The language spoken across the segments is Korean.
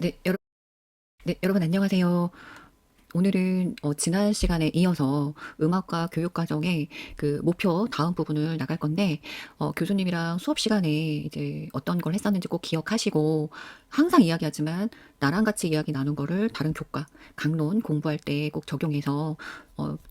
네, 여러분 안녕하세요. 오늘은 지난 시간에 이어서 음악과 교육 과정의 그 목표 다음 부분을 나갈 건데, 교수님이랑 수업 시간에 이제 어떤 걸 했었는지 꼭 기억하시고, 항상 이야기하지만 나랑 같이 이야기 나눈 거를 다른 교과, 강론 공부할 때 꼭 적용해서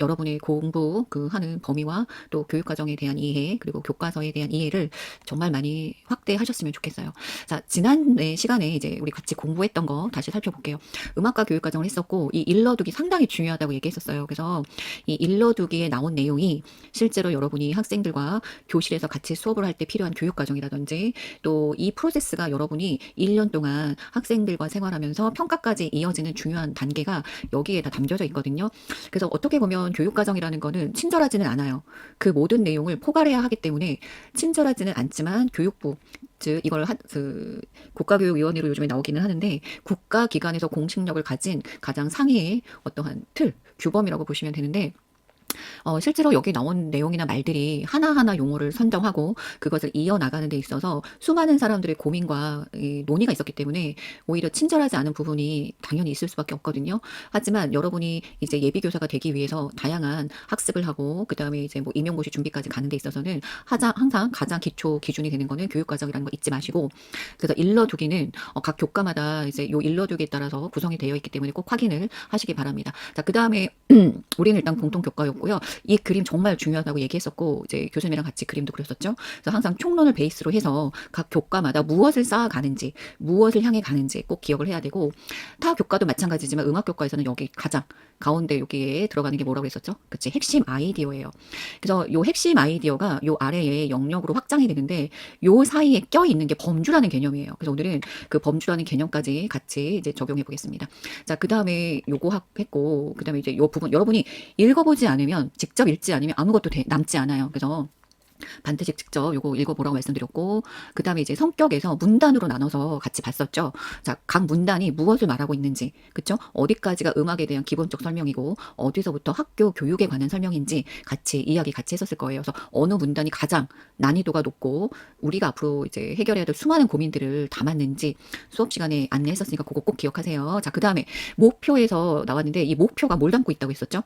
여러분의 공부 그 하는 범위와 또 교육 과정에 대한 이해, 그리고 교과서에 대한 이해를 정말 많이 확대하셨으면 좋겠어요. 자, 지난 시간에 이제 우리 같이 공부했던 거 다시 살펴볼게요. 음악과 교육 과정을 했었고, 이 일러두기 상당히 중요하다고 얘기했었어요. 그래서 이 일러두기에 나온 내용이 실제로 여러분이 학생들과 교실에서 같이 수업을 할 때 필요한 교육 과정이라든지, 또 이 프로세스가 여러분이 1년 동안 학생들과 생활하면서 평가까지 이어지는 중요한 단계가 여기에 다 담겨져 있거든요. 그래서 어떻게 보면 교육 과정이라는 거는 친절하지는 않아요. 그 모든 내용을 포괄해야 하기 때문에 친절하지는 않지만 교육부, 즉 이걸 국가교육위원회로 요즘에 나오기는 하는데, 국가기관에서 공식력을 가진 가장 상위의 어떠한 틀, 규범이라고 보시면 되는데, 실제로 여기 나온 내용이나 말들이 하나하나 용어를 선정하고 그것을 이어나가는 데 있어서 수많은 사람들의 고민과 이 논의가 있었기 때문에 오히려 친절하지 않은 부분이 당연히 있을 수밖에 없거든요. 하지만 여러분이 이제 예비교사가 되기 위해서 다양한 학습을 하고 그 다음에 이제 뭐 임용고시 준비까지 가는 데 있어서는 항상 가장 기초 기준이 되는 거는 교육과정이라는 거 잊지 마시고, 그래서 일러두기는 각 교과마다 이제 요 일러두기에 따라서 구성이 되어 있기 때문에 꼭 확인을 하시기 바랍니다. 자, 그 다음에 우리는 일단 공통 교과였고요. 이 그림 정말 중요하다고 얘기했었고, 이제 교수님이랑 같이 그림도 그렸었죠. 그래서 항상 총론을 베이스로 해서 각 교과마다 무엇을 쌓아가는지, 무엇을 향해 가는지 꼭 기억을 해야 되고, 타 교과도 마찬가지지만 음악 교과에서는 여기 가장 가운데 여기에 들어가는 게 뭐라고 했었죠? 그치, 핵심 아이디어예요. 그래서 요 핵심 아이디어가 요 아래에 영역으로 확장이 되는데, 요 사이에 껴 있는 게 범주라는 개념이에요. 그래서 오늘은 그 범주라는 개념까지 같이 이제 적용해 보겠습니다. 자, 그 다음에 요거 했고, 그 다음에 이제 요 부분 여러분이 읽어보지 않으면, 직접 읽지 않으면 아무것도 남지 않아요. 그래서 반드시 직접 요거 읽어보라고 말씀드렸고, 그 다음에 이제 성격에서 문단으로 나눠서 같이 봤었죠. 자, 각 문단이 무엇을 말하고 있는지, 그쵸? 어디까지가 음악에 대한 기본적 설명이고, 어디서부터 학교 교육에 관한 설명인지 이야기 같이 했었을 거예요. 그래서 어느 문단이 가장 난이도가 높고, 우리가 앞으로 이제 해결해야 될 수많은 고민들을 담았는지 수업 시간에 안내했었으니까 그거 꼭 기억하세요. 자, 그 다음에 목표에서 나왔는데, 이 목표가 뭘 담고 있다고 했었죠?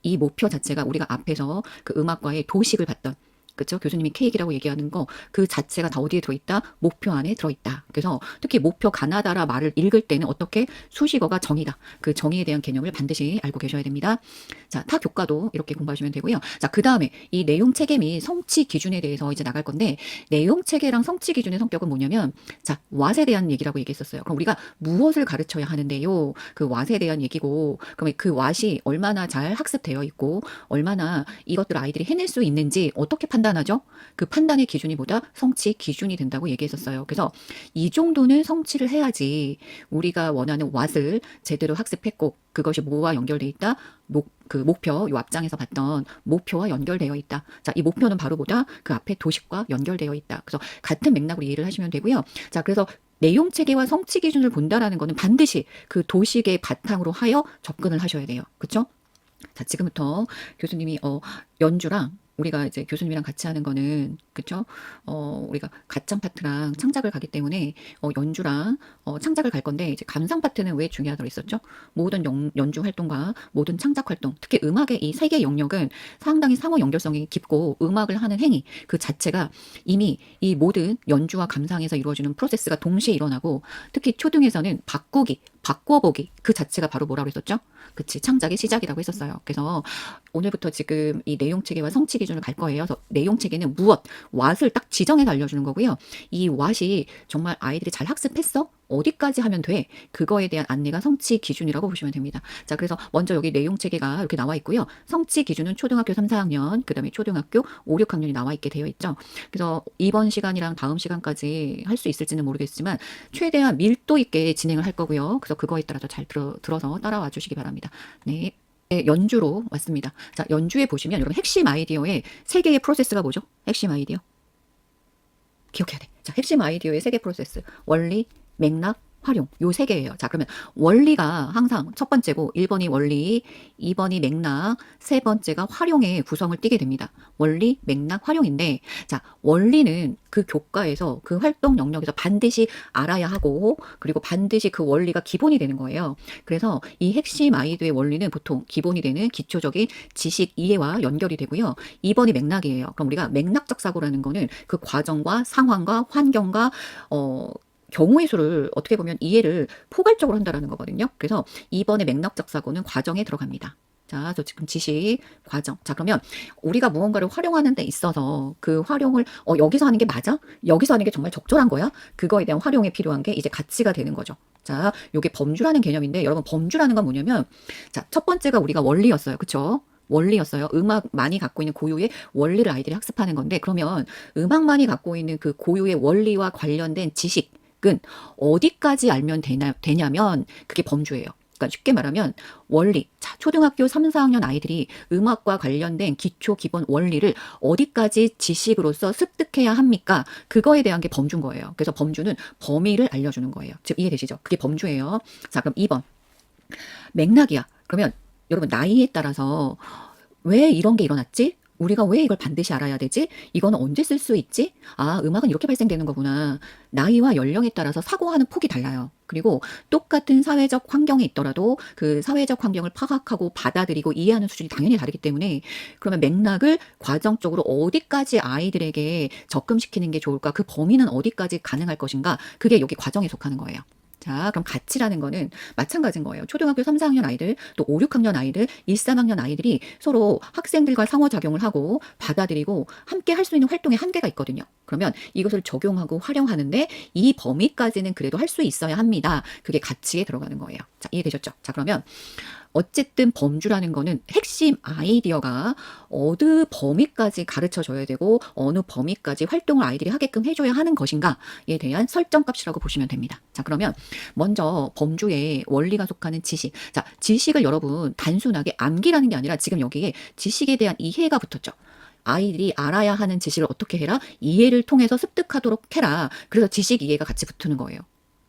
이 목표 자체가 우리가 앞에서 그 음악과의 도식을 봤던, 그렇죠? 교수님이 케이크라고 얘기하는 거 그 자체가 다 어디에 들어있다? 목표 안에 들어있다. 그래서 특히 목표 가나다라 말을 읽을 때는 어떻게 수식어가 정의다. 그 정의에 대한 개념을 반드시 알고 계셔야 됩니다. 자, 타 교과도 이렇게 공부하시면 되고요. 자, 그 다음에 이 내용 체계 및 성취 기준에 대해서 이제 나갈 건데, 내용 체계랑 성취 기준의 성격은 뭐냐면, 자, 왓에 대한 얘기라고 얘기했었어요. 그럼 우리가 무엇을 가르쳐야 하는데요? 그 왓에 대한 얘기고, 그러면 그 왓이 얼마나 잘 학습되어 있고 얼마나 이것들 아이들이 해낼 수 있는지 어떻게 판단하죠? 그 판단의 기준이 뭐다? 성취 기준이 된다고 얘기했었어요. 그래서 이 정도는 성취를 해야지 우리가 원하는 왓을 제대로 학습했고, 그것이 뭐와 연결돼 있다? 그 목표, 요 앞장에서 봤던 목표와 연결되어 있다. 자, 이 목표는 바로 뭐다? 그 앞에 도식과 연결되어 있다. 그래서 같은 맥락으로 이해를 하시면 되고요. 자, 그래서 내용 체계와 성취 기준을 본다라는 것은 반드시 그 도식의 바탕으로 하여 접근을 하셔야 돼요. 그렇죠? 자, 지금부터 교수님이 연주랑 우리가 이제 교수님이랑 같이 하는 거는, 그쵸? 우리가 가창 파트랑 창작을 가기 때문에 연주랑 창작을 갈 건데, 이제 감상 파트는 왜 중요하다고 했었죠? 모든 연주 활동과 모든 창작 활동, 특히 음악의 이 세 개 영역은 상당히 상호 연결성이 깊고, 음악을 하는 행위 그 자체가 이미 이 모든 연주와 감상에서 이루어지는 프로세스가 동시에 일어나고, 특히 초등에서는 바꿔보기 그 자체가 바로 뭐라고 했었죠? 그치, 창작의 시작이라고 했었어요. 그래서 오늘부터 지금 이 내용 체계와 성취 기준을 갈 거예요. 그래서 내용 체계는 무엇, 왓을 딱 지정해서 알려주는 거고요. 이 왓이 정말 아이들이 잘 학습했어? 어디까지 하면 돼? 그거에 대한 안내가 성취 기준이라고 보시면 됩니다. 자, 그래서 먼저 여기 내용 체계가 이렇게 나와 있고요. 성취 기준은 초등학교 3, 4학년, 그 다음에 초등학교 5, 6학년이 나와 있게 되어 있죠. 그래서 이번 시간이랑 다음 시간까지 할 수 있을지는 모르겠지만 최대한 밀도 있게 진행을 할 거고요. 그래서 그거에 따라서 잘 들어서 따라와 주시기 바랍니다. 네. 네, 연주로 왔습니다. 자, 연주에 보시면 여러분 핵심 아이디어의 세 개의 프로세스가 뭐죠? 핵심 아이디어. 기억해야 돼. 자, 핵심 아이디어의 세 개 프로세스. 원리, 맥락, 활용. 요 세 개예요. 자, 그러면 원리가 항상 첫 번째고 1번이 원리, 2번이 맥락, 세 번째가 활용의 구성을 띠게 됩니다. 원리, 맥락, 활용인데 자, 원리는 그 교과에서 그 활동 영역에서 반드시 알아야 하고 그리고 반드시 그 원리가 기본이 되는 거예요. 그래서 이 핵심 아이디어의 원리는 보통 기본이 되는 기초적인 지식 이해와 연결이 되고요. 2번이 맥락이에요. 그럼 우리가 맥락적 사고라는 거는 그 과정과 상황과 환경과 경우의 수를 어떻게 보면 이해를 포괄적으로 한다라는 거거든요. 그래서 2번의 맥락적 사고는 과정에 들어갑니다. 자, 저 지금 지식, 과정. 자, 그러면 우리가 무언가를 활용하는 데 있어서 그 활용을 여기서 하는 게 맞아? 여기서 하는 게 정말 적절한 거야? 그거에 대한 활용에 필요한 게 이제 가치가 되는 거죠. 자, 요게 범주라는 개념인데 여러분 범주라는 건 뭐냐면 자, 첫 번째가 우리가 원리였어요. 그쵸? 원리였어요. 음악만이 갖고 있는 고유의 원리를 아이들이 학습하는 건데 그러면 음악만이 갖고 있는 그 고유의 원리와 관련된 지식 은 어디까지 알면 되냐면 그게 범주예요. 그러니까 쉽게 말하면 원리. 자, 초등학교 3, 4학년 아이들이 음악과 관련된 기초 기본 원리를 어디까지 지식으로서 습득해야 합니까? 그거에 대한 게 범주인 거예요. 그래서 범주는 범위를 알려주는 거예요. 즉 이해되시죠? 그게 범주예요. 자, 그럼 2번. 맥락이야. 그러면 여러분 나이에 따라서 왜 이런 게 일어났지? 우리가 왜 이걸 반드시 알아야 되지? 이거는 언제 쓸 수 있지? 아, 음악은 이렇게 발생되는 거구나. 나이와 연령에 따라서 사고하는 폭이 달라요. 그리고 똑같은 사회적 환경에 있더라도 그 사회적 환경을 파악하고 받아들이고 이해하는 수준이 당연히 다르기 때문에 그러면 맥락을 과정적으로 어디까지 아이들에게 접근시키는 게 좋을까? 그 범위는 어디까지 가능할 것인가? 그게 여기 과정에 속하는 거예요. 자, 그럼 가치라는 거는 마찬가지인 거예요. 초등학교 3, 4학년 아이들, 또 5, 6학년 아이들, 1, 3학년 아이들이 서로 학생들과 상호작용을 하고 받아들이고 함께 할 수 있는 활동의 한계가 있거든요. 그러면 이것을 적용하고 활용하는데 이 범위까지는 그래도 할 수 있어야 합니다. 그게 가치에 들어가는 거예요. 자, 이해되셨죠? 자, 그러면 어쨌든 범주라는 거는 핵심 아이디어가 어느 범위까지 가르쳐 줘야 되고 어느 범위까지 활동을 아이들이 하게끔 해줘야 하는 것인가에 대한 설정값이라고 보시면 됩니다. 자, 그러면 먼저 범주에 원리가 속하는 지식. 자, 지식을 여러분 단순하게 암기라는 게 아니라 지금 여기에 지식에 대한 이해가 붙었죠. 아이들이 알아야 하는 지식을 어떻게 해라? 이해를 통해서 습득하도록 해라. 그래서 지식 이해가 같이 붙는 거예요.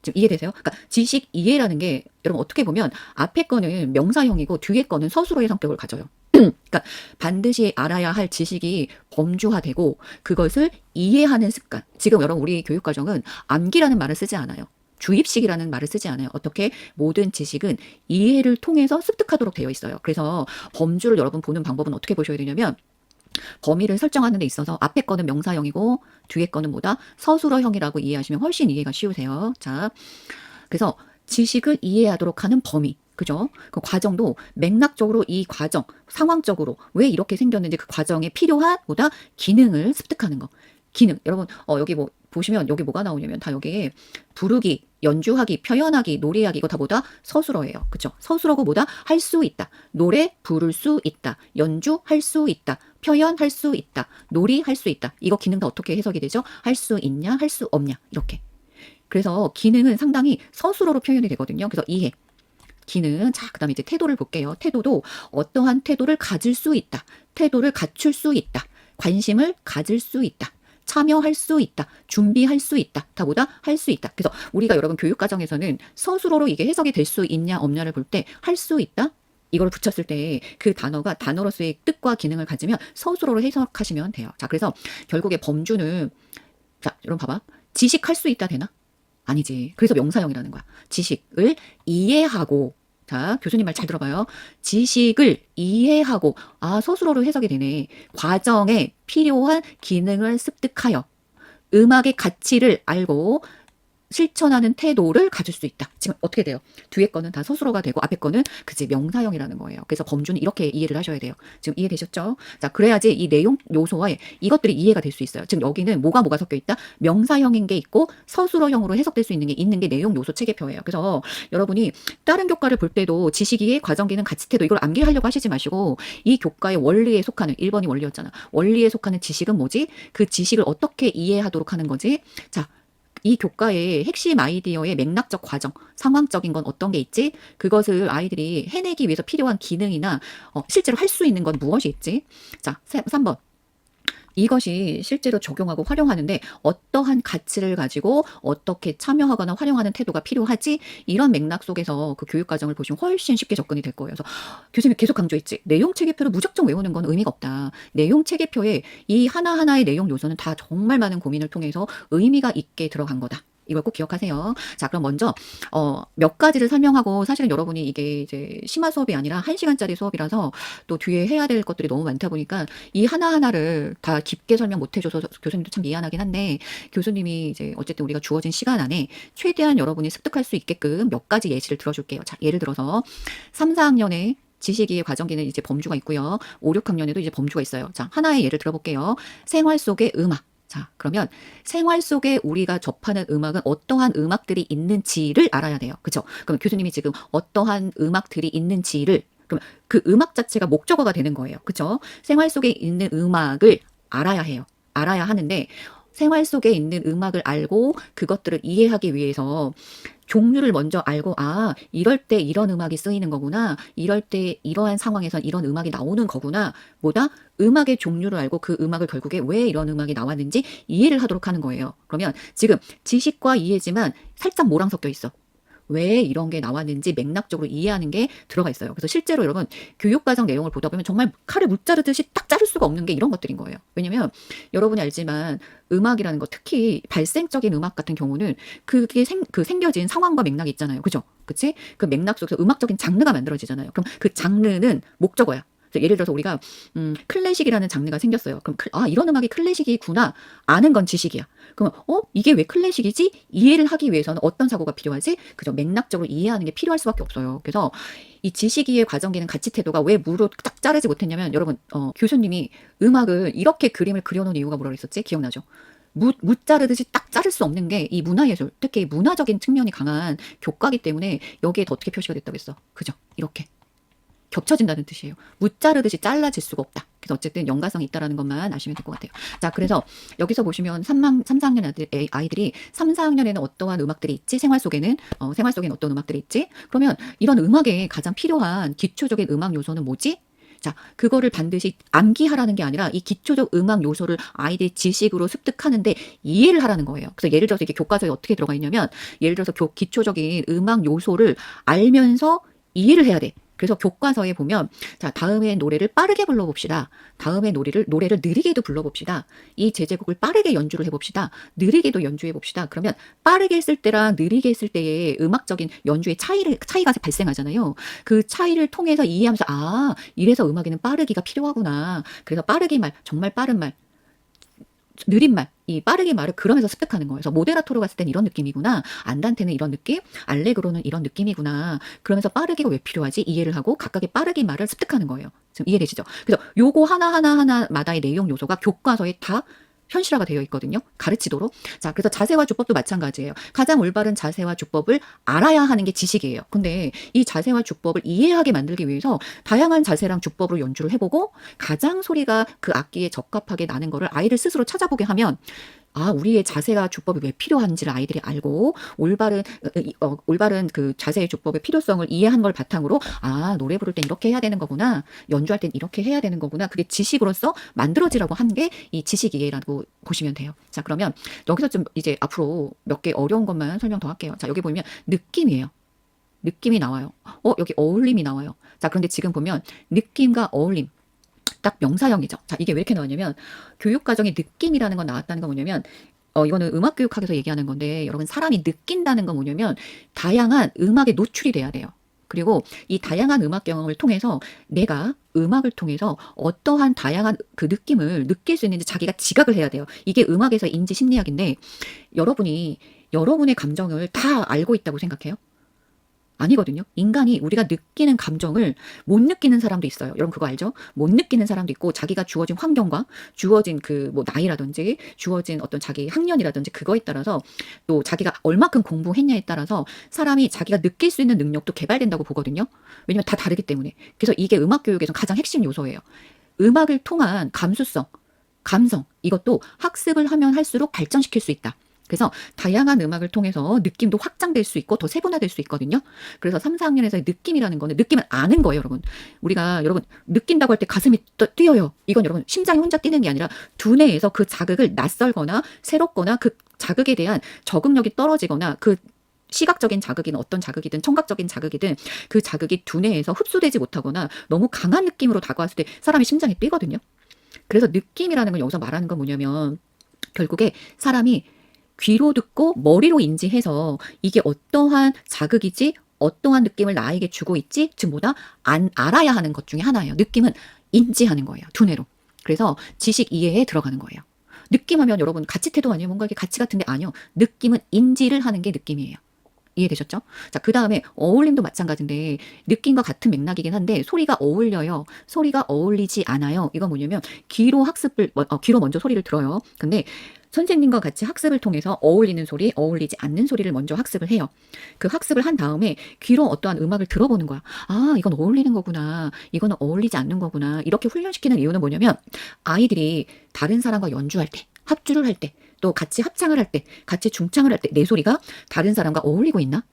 지금 이해되세요? 그러니까 지식 이해라는 게 여러분 어떻게 보면 앞에 거는 명사형이고 뒤에 거는 서술어의 성격을 가져요. 그러니까 반드시 알아야 할 지식이 범주화되고 그것을 이해하는 습관. 지금 여러분 우리 교육과정은 암기라는 말을 쓰지 않아요. 주입식이라는 말을 쓰지 않아요. 어떻게 모든 지식은 이해를 통해서 습득하도록 되어 있어요. 그래서 범주를 여러분 보는 방법은 어떻게 보셔야 되냐면 범위를 설정하는 데 있어서 앞에 거는 명사형이고 뒤에 거는 뭐다? 서술어형이라고 이해하시면 훨씬 이해가 쉬우세요. 자, 그래서 지식을 이해하도록 하는 범위. 그죠? 그 과정도 맥락적으로 이 과정, 상황적으로 왜 이렇게 생겼는지 그 과정에 필요한 뭐다? 기능을 습득하는 거. 기능. 여러분, 여기 뭐 보시면 여기 뭐가 나오냐면 다 여기에 부르기, 연주하기, 표현하기, 노래하기 이거 다 뭐다? 서술어예요. 그쵸? 서술어고 뭐다? 할 수 있다. 노래 부를 수 있다. 연주할 수 있다. 표현할 수 있다. 놀이할 수 있다. 이거 기능 다 어떻게 해석이 되죠? 할 수 있냐? 할 수 없냐? 이렇게. 그래서 기능은 상당히 서술어로 표현이 되거든요. 그래서 이해. 기능. 자, 그 다음에 이제 태도를 볼게요. 태도도 어떠한 태도를 가질 수 있다. 태도를 갖출 수 있다. 관심을 가질 수 있다. 참여할 수 있다. 준비할 수 있다. 다 뭐다? 할 수 있다. 그래서 우리가 여러분 교육과정에서는 서술어로 이게 해석이 될 수 있냐 없냐를 볼 때 할 수 있다? 이걸 붙였을 때 그 단어가 단어로서의 뜻과 기능을 가지면 서술어로 해석하시면 돼요. 자, 그래서 결국에 범주는 자, 여러분 봐봐. 지식할 수 있다 되나? 아니지. 그래서 명사형이라는 거야. 지식을 이해하고 자, 교수님 말 잘 들어봐요. 지식을 이해하고 아, 서술어로 해석이 되네. 과정에 필요한 기능을 습득하여 음악의 가치를 알고 실천하는 태도를 가질 수 있다. 지금 어떻게 돼요? 뒤에 거는 다 서술어가 되고 앞에 거는 그치 명사형이라는 거예요. 그래서 범주는 이렇게 이해를 하셔야 돼요. 지금 이해되셨죠? 자, 그래야지 이 내용 요소와 이것들이 이해가 될 수 있어요. 지금 여기는 뭐가 섞여 있다? 명사형인 게 있고 서술어형으로 해석될 수 있는 게 내용 요소 체계표예요. 그래서 여러분이 다른 교과를 볼 때도 지식이해, 과정기능, 가치태도 이걸 암기하려고 하시지 마시고 이 교과의 원리에 속하는 1번이 원리였잖아. 원리에 속하는 지식은 뭐지? 그 지식을 어떻게 이해하도록 하는 거지? 자, 이 교과의 핵심 아이디어의 맥락적 과정, 상황적인 건 어떤 게 있지? 그것을 아이들이 해내기 위해서 필요한 기능이나 실제로 할 수 있는 건 무엇이 있지? 자, 3번. 이것이 실제로 적용하고 활용하는데 어떠한 가치를 가지고 어떻게 참여하거나 활용하는 태도가 필요하지? 이런 맥락 속에서 그 교육 과정을 보시면 훨씬 쉽게 접근이 될 거예요. 그래서 교수님이 계속 강조했지. 내용 체계표를 무작정 외우는 건 의미가 없다. 내용 체계표에 이 하나하나의 내용 요소는 다 정말 많은 고민을 통해서 의미가 있게 들어간 거다. 이걸 꼭 기억하세요. 자, 그럼 먼저 몇 가지를 설명하고, 사실은 여러분이 이게 이제 심화 수업이 아니라 1시간짜리 수업이라서 또 뒤에 해야 될 것들이 너무 많다 보니까 이 하나하나를 다 깊게 설명 못 해줘서 교수님도 참 미안하긴 한데, 교수님이 이제 어쨌든 우리가 주어진 시간 안에 최대한 여러분이 습득할 수 있게끔 몇 가지 예시를 들어줄게요. 자, 예를 들어서 3, 4학년에 지식이의 과정기는 이제 범주가 있고요. 5, 6학년에도 이제 범주가 있어요. 자, 하나의 예를 들어볼게요. 생활 속의 음악. 자, 그러면 생활 속에 우리가 접하는 음악은 어떠한 음악들이 있는지를 알아야 돼요. 그죠? 그럼 교수님이 지금 어떠한 음악들이 있는지를, 그럼 그 음악 자체가 목적어가 되는 거예요. 그죠? 생활 속에 있는 음악을 알아야 해요. 알아야 하는데, 생활 속에 있는 음악을 알고 그것들을 이해하기 위해서 종류를 먼저 알고, 아, 이럴 때 이런 음악이 쓰이는 거구나. 이럴 때 이러한 상황에선 이런 음악이 나오는 거구나. 보다 음악의 종류를 알고 그 음악을 결국에 왜 이런 음악이 나왔는지 이해를 하도록 하는 거예요. 그러면 지금 지식과 이해지만 살짝 뭐랑 섞여 있어. 왜 이런 게 나왔는지 맥락적으로 이해하는 게 들어가 있어요. 그래서 실제로 여러분 교육과정 내용을 보다 보면 정말 칼을 무자르듯이 딱 자를 수가 없는 게 이런 것들인 거예요. 왜냐면 여러분이 알지만 음악이라는 거, 특히 발생적인 음악 같은 경우는 그게 생겨진 상황과 맥락이 있잖아요. 그죠? 그치? 그 맥락 속에서 음악적인 장르가 만들어지잖아요. 그럼 그 장르는 목적어야. 예를 들어서 우리가 클래식이라는 장르가 생겼어요. 그럼 이런 음악이 클래식이구나 아는 건 지식이야. 그러면 이게 왜 클래식이지? 이해를 하기 위해서는 어떤 사고가 필요하지? 그죠? 맥락적으로 이해하는 게 필요할 수밖에 없어요. 그래서 이 지식이해 과정기는 가치 태도가 왜 무로 딱 자르지 못했냐면, 여러분 교수님이 음악을 이렇게 그림을 그려놓은 이유가 뭐라고 했었지? 기억나죠? 무 자르듯이 딱 자를 수 없는 게 이 문화예술, 특히 문화적인 측면이 강한 교과기 때문에 여기에 더 어떻게 표시가 됐다고 했어? 그죠? 이렇게 겹쳐진다는 뜻이에요. 무자르듯이 잘라질 수가 없다. 그래서 어쨌든 연관성이 있다는 것만 아시면 될 것 같아요. 자, 그래서 여기서 보시면 3, 4학년 아이들이 3, 4학년에는 어떠한 음악들이 있지? 생활 속에는 어떤 음악들이 있지? 그러면 이런 음악에 가장 필요한 기초적인 음악 요소는 뭐지? 자, 그거를 반드시 암기하라는 게 아니라 이 기초적 음악 요소를 아이들이 지식으로 습득하는데 이해를 하라는 거예요. 그래서 예를 들어서 이게 교과서에 어떻게 들어가 있냐면, 예를 들어서 기초적인 음악 요소를 알면서 이해를 해야 돼. 그래서 교과서에 보면, 자, 다음에 노래를 빠르게 불러봅시다. 다음에 노래를 느리게도 불러봅시다. 이 제제곡을 빠르게 연주를 해봅시다. 느리게도 연주해봅시다. 그러면 빠르게 했을 때랑 느리게 했을 때의 음악적인 연주의 차이가 발생하잖아요. 그 차이를 통해서 이해하면서, 이래서 음악에는 빠르기가 필요하구나. 그래서 빠르게 말, 정말 빠른 말, 느린 말, 이 빠르게 말을 그러면서 습득하는 거예요. 그래서 모데라토로 갔을 땐 이런 느낌이구나. 안단테는 이런 느낌, 알레그로는 이런 느낌이구나. 그러면서 빠르게가 왜 필요하지? 이해를 하고 각각의 빠르게 말을 습득하는 거예요. 지금 이해되시죠? 그래서 요거 하나마다의 내용 요소가 교과서에 다 현실화가 되어 있거든요. 가르치도록. 자, 그래서 자세와 주법도 마찬가지예요. 가장 올바른 자세와 주법을 알아야 하는 게 지식이에요. 근데 이 자세와 주법을 이해하게 만들기 위해서 다양한 자세랑 주법으로 연주를 해보고, 가장 소리가 그 악기에 적합하게 나는 거를 아이들 스스로 찾아보게 하면, 우리의 자세와 주법이 왜 필요한지를 아이들이 알고 올바른 그 자세의 주법의 필요성을 이해한 걸 바탕으로, 노래 부를 땐 이렇게 해야 되는 거구나. 연주할 땐 이렇게 해야 되는 거구나. 그게 지식으로서 만들어지라고 한 게 이 지식 이해라고 보시면 돼요. 자, 그러면 여기서 좀 이제 앞으로 몇 개 어려운 것만 설명 더 할게요. 자, 여기 보면 느낌이에요. 느낌이 나와요. 여기 어울림이 나와요. 자, 그런데 지금 보면 느낌과 어울림, 딱 명사형이죠. 자, 이게 왜 이렇게 나왔냐면, 교육과정의 느낌이라는 건 나왔다는 건 뭐냐면, 이거는 음악교육학에서 얘기하는 건데, 여러분 사람이 느낀다는 건 뭐냐면 다양한 음악에 노출이 돼야 돼요. 그리고 이 다양한 음악 경험을 통해서 내가 음악을 통해서 어떠한 다양한 그 느낌을 느낄 수 있는지 자기가 지각을 해야 돼요. 이게 음악에서 인지 심리학인데, 여러분이 여러분의 감정을 다 알고 있다고 생각해요? 아니거든요. 인간이 우리가 느끼는 감정을 못 느끼는 사람도 있어요. 여러분 그거 알죠? 못 느끼는 사람도 있고, 자기가 주어진 환경과 주어진 그 뭐 나이라든지 주어진 어떤 자기 학년이라든지 그거에 따라서, 또 자기가 얼마큼 공부했냐에 따라서 사람이 자기가 느낄 수 있는 능력도 개발된다고 보거든요. 왜냐면 다 다르기 때문에. 그래서 이게 음악 교육에서 가장 핵심 요소예요. 음악을 통한 감수성, 감성, 이것도 학습을 하면 할수록 발전시킬 수 있다. 그래서 다양한 음악을 통해서 느낌도 확장될 수 있고 더 세분화될 수 있거든요. 그래서 3, 4학년에서의 느낌이라는 거는 느낌을 아는 거예요, 여러분. 우리가 여러분 느낀다고 할 때 가슴이 뛰어요. 이건 여러분 심장이 혼자 뛰는 게 아니라 두뇌에서 그 자극을 낯설거나 새롭거나 그 자극에 대한 적응력이 떨어지거나 그 시각적인 자극이든 어떤 자극이든 청각적인 자극이든 그 자극이 두뇌에서 흡수되지 못하거나 너무 강한 느낌으로 다가왔을 때 사람이 심장이 뛰거든요. 그래서 느낌이라는 건 여기서 말하는 건 뭐냐면 결국에 사람이 귀로 듣고 머리로 인지해서 이게 어떠한 자극이지 어떠한 느낌을 나에게 주고 있지 즉 뭐다 알아야 하는 것 중에 하나예요. 느낌은 인지하는 거예요. 두뇌로. 그래서 지식 이해에 들어가는 거예요. 느낌하면 여러분 가치 태도 아니에요? 뭔가 이게 가치 같은데 아니요. 느낌은 인지를 하는 게 느낌이에요. 이해되셨죠? 자, 그 다음에 어울림도 마찬가지인데 느낌과 같은 맥락이긴 한데 소리가 어울려요. 소리가 어울리지 않아요. 이건 뭐냐면 귀로 먼저 소리를 들어요. 근데 선생님과 같이 학습을 통해서 어울리는 소리, 어울리지 않는 소리를 먼저 학습을 해요. 그 학습을 한 다음에 귀로 어떠한 음악을 들어보는 거야. 아, 이건 어울리는 거구나. 이거는 어울리지 않는 거구나. 이렇게 훈련시키는 이유는 뭐냐면 아이들이 다른 사람과 연주할 때, 합주를 할 때, 또 같이 합창을 할 때, 같이 중창을 할 때 내 소리가 다른 사람과 어울리고 있나?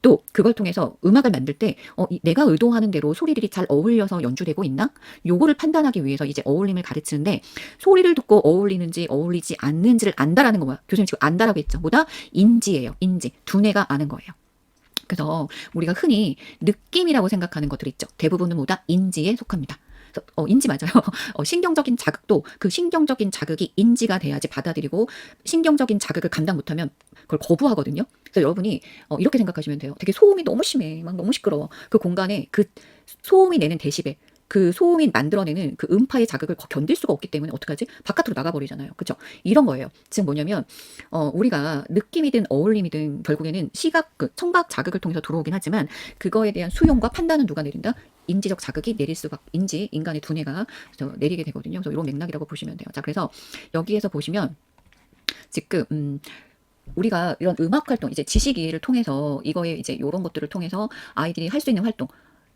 또 그걸 통해서 음악을 만들 때 내가 의도하는 대로 소리들이 잘 어울려서 연주되고 있나? 요거를 판단하기 위해서 이제 어울림을 가르치는데 소리를 듣고 어울리는지 어울리지 않는지를 안다라는 거 뭐야? 교수님 지금 안다라고 했죠. 뭐다? 인지예요. 인지. 두뇌가 아는 거예요. 그래서 우리가 흔히 느낌이라고 생각하는 것들 있죠. 대부분은 뭐다? 인지에 속합니다. 인지 맞아요. 신경적인 자극도 그 신경적인 자극이 인지가 돼야지 받아들이고 신경적인 자극을 감당 못하면 그걸 거부하거든요. 그래서 여러분이 이렇게 생각하시면 돼요. 되게 소음이 너무 심해. 막 너무 시끄러워. 그 공간에 그 소음이 내는 데시벨 그 소음이 만들어내는 그 음파의 자극을 견딜 수가 없기 때문에 어떡하지? 바깥으로 나가버리잖아요. 그렇죠? 이런 거예요. 즉 뭐냐면 우리가 느낌이든 어울림이든 결국에는 청각 자극을 통해서 들어오긴 하지만 그거에 대한 수용과 판단은 누가 내린다? 인지적 자극이 내릴 수가 인간의 두뇌가 내리게 되거든요. 그래서 이런 맥락이라고 보시면 돼요. 자, 그래서 여기에서 보시면 지금 우리가 이런 음악 활동, 이제 지식 이해를 통해서 이거에 이제 이런 것들을 통해서 아이들이 할 수 있는 활동,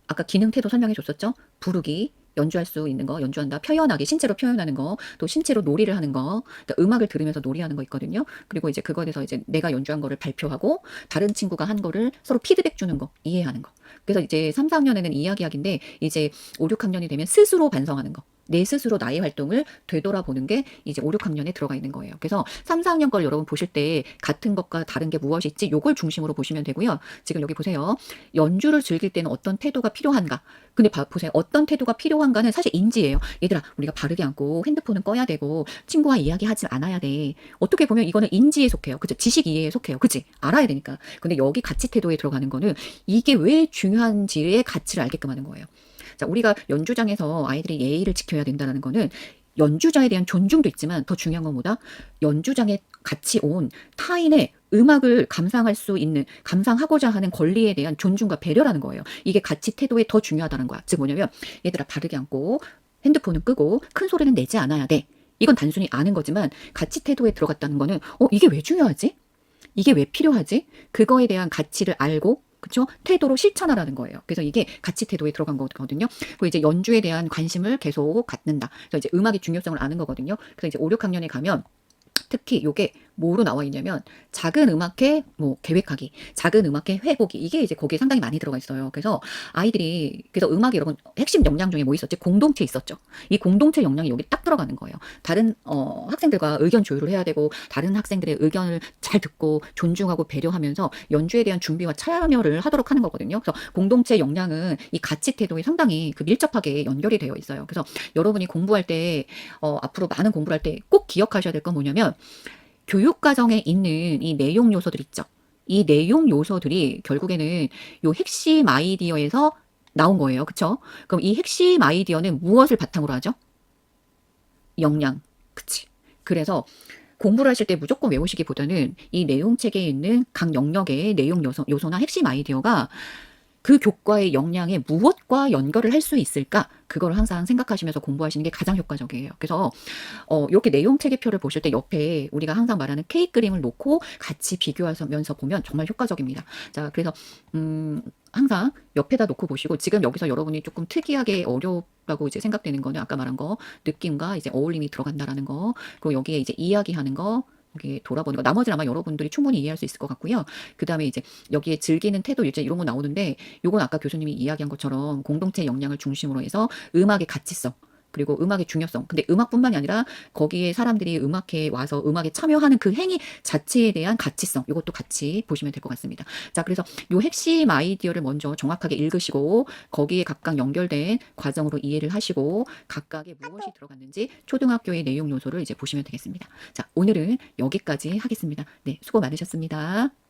아까 기능 태도 설명해 줬었죠? 부르기, 연주할 수 있는 거, 연주한다, 표현하기, 신체로 표현하는 거, 또 신체로 놀이를 하는 거, 그러니까 음악을 들으면서 놀이하는 거 있거든요. 그리고 이제 그거에 대해서 이제 내가 연주한 거를 발표하고 다른 친구가 한 거를 서로 피드백 주는 거, 이해하는 거. 그래서 이제 3, 4학년에는 이야기하기인데 이제 5, 6학년이 되면 스스로 반성하는 거. 내 스스로 나의 활동을 되돌아보는 게 이제 5, 6학년에 들어가 있는 거예요. 그래서 3, 4학년 걸 여러분 보실 때 같은 것과 다른 게 무엇이 있지? 요걸 중심으로 보시면 되고요. 지금 여기 보세요. 연주를 즐길 때는 어떤 태도가 필요한가? 근데 보세요. 어떤 태도가 필요한가는 사실 인지예요. 얘들아, 우리가 바르게 앉고 핸드폰은 꺼야 되고 친구와 이야기하지 않아야 돼. 어떻게 보면 이거는 인지에 속해요. 그죠? 지식 이해에 속해요. 그치? 알아야 되니까. 근데 여기 가치 태도에 들어가는 거는 이게 왜 중요한지의 가치를 알게끔 하는 거예요. 자, 우리가 연주장에서 아이들이 예의를 지켜야 된다는 거는 연주자에 대한 존중도 있지만 더 중요한 건 뭐다? 연주장에 같이 온 타인의 음악을 감상할 수 있는, 감상하고자 하는 권리에 대한 존중과 배려라는 거예요. 이게 가치 태도에 더 중요하다는 거야. 즉 뭐냐면 얘들아 바르게 앉고 핸드폰은 끄고 큰 소리는 내지 않아야 돼. 이건 단순히 아는 거지만 가치 태도에 들어갔다는 거는 이게 왜 중요하지? 이게 왜 필요하지? 그거에 대한 가치를 알고 그쵸? 태도로 실천하라는 거예요. 그래서 이게 가치 태도에 들어간 거거든요. 그리고 이제 연주에 대한 관심을 계속 갖는다. 그래서 이제 음악의 중요성을 아는 거거든요. 그래서 이제 5, 6학년에 가면 특히 요게 뭐로 나와 있냐면 작은 음악회 뭐 계획하기, 작은 음악회 회보기 이게 이제 거기에 상당히 많이 들어가 있어요. 그래서 아이들이 그래서 음악이 여러분 핵심 역량 중에 뭐 있었지? 공동체 있었죠. 이 공동체 역량이 여기 딱 들어가는 거예요. 다른 학생들과 의견 조율을 해야 되고 다른 학생들의 의견을 잘 듣고 존중하고 배려하면서 연주에 대한 준비와 참여를 하도록 하는 거거든요. 그래서 공동체 역량은 이 가치 태도에 상당히 그 밀접하게 연결이 되어 있어요. 그래서 여러분이 공부할 때 앞으로 많은 공부를 할 때 꼭 기억하셔야 될 건 뭐냐면 교육과정에 있는 이 내용 요소들 있죠. 이 내용 요소들이 결국에는 요 핵심 아이디어에서 나온 거예요. 그쵸? 그럼 이 핵심 아이디어는 무엇을 바탕으로 하죠? 역량. 그치? 그래서 공부를 하실 때 무조건 외우시기보다는 이 내용책에 있는 각 영역의 내용 요소나 핵심 아이디어가 그 교과의 역량에 무엇과 연결을 할 수 있을까? 그걸 항상 생각하시면서 공부하시는 게 가장 효과적이에요. 그래서 이렇게 내용 체계표를 보실 때 옆에 우리가 항상 말하는 케이크 그림을 놓고 같이 비교하면서 보면 정말 효과적입니다. 자, 그래서 항상 옆에다 놓고 보시고 지금 여기서 여러분이 조금 특이하게 어렵다고 이제 생각되는 거는 아까 말한 거 느낌과 이제 어울림이 들어간다라는 거 그리고 여기에 이제 이야기하는 거 여기 돌아보는 거. 나머지는 아마 여러분들이 충분히 이해할 수 있을 것 같고요. 그 다음에 이제 여기에 즐기는 태도, 유제 이런 거 나오는데 요건 아까 교수님이 이야기한 것처럼 공동체 역량을 중심으로 해서 음악의 가치성, 그리고 음악의 중요성. 근데 음악뿐만이 아니라 거기에 사람들이 음악회에 와서 음악에 참여하는 그 행위 자체에 대한 가치성. 이것도 같이 보시면 될 것 같습니다. 자, 그래서 요 핵심 아이디어를 먼저 정확하게 읽으시고 거기에 각각 연결된 과정으로 이해를 하시고 각각에 무엇이 들어갔는지 초등학교의 내용 요소를 이제 보시면 되겠습니다. 자, 오늘은 여기까지 하겠습니다. 네, 수고 많으셨습니다.